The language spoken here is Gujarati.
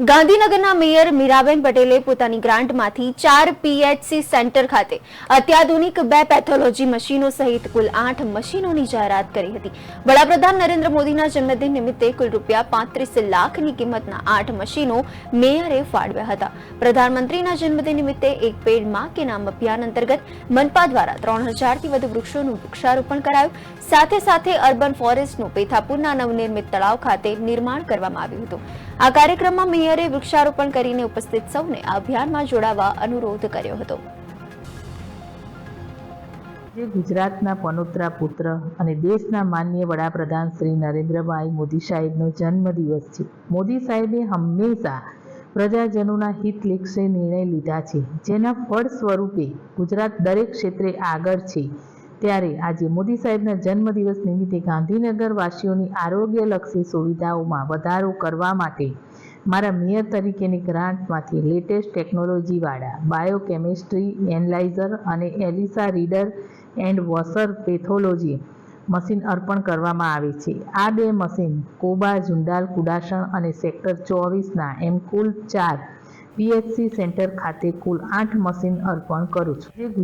ગાંધીનગરના મેયર મીરાબેન પટેલે પોતાની ગ્રાન્ટમાંથી 4 પીએચસી સેન્ટર ખાતે અત્યાધુનિક 2 પેથોલોજી મશીનો સહિત કુલ 8 મશીનોની જાહેરાત કરી હતી। વડાપ્રધાન નરેન્દ્ર મોદીના જન્મદિન નિમિત્તે કુલ ₹35 લાખની કિંમતના 8 મશીનો મેયરે ફાળવ્યા હતા। પ્રધાનમંત્રીના જન્મદિન નિમિત્તે એક પેડ માં કે નામ અભિયાન અંતર્ગત મનપા દ્વારા 3000થી વધુ વૃક્ષોનું વૃક્ષારોપણ કરાયું। સાથે સાથે અર્બન ફોરેસ્ટનું પેથાપુરના નવનિર્મિત તળાવ ખાતે નિર્માણ કરવામાં આવ્યું હતું। આ કાર્યક્રમમાં મેયરે વૃક્ષારોપણ કરીને ઉપસ્થિત સૌને આ અભિયાનમાં જોડાવા અનુરોધ કર્યો હતો। જે ગુજરાતના પનોતરા પુત્ર અને દેશના માનનીય વડાપ્રધાન શ્રી નરેન્દ્રભાઈ મોદી સાહેબનો જન્મદિવસ છે। મોદી સાહેબે હંમેશા પ્રજાજનોના હિતલક્ષી નિર્ણય લીધા છે, જેના ફળ સ્વરૂપે ગુજરાત દરેક ક્ષેત્રે આગળ છે। ત્યારે આજે મોદી સાહેબના જન્મદિવસ નિમિત્તે ગાંધીનગર વાસીઓની આરોગ્યલક્ષી સુવિધાઓમાં વધારો કરવા માટે મારા મેયર તરીકેની ગ્રાન્ટમાંથી લેટેસ્ટ ટેકનોલોજીવાળા બાયોકેમિસ્ટ્રી એનાલાઇઝર અને Alisa reader and washer pathology machine અર્પણ કરવામાં આવે છે। આ 2 મશીન કોબા, જુંડાલ, કુડાસણ અને સેક્ટર 24ના એમ કુલ 4 પીએચસી સેન્ટર ખાતે કુલ 8 મશીન અર્પણ કરું છું।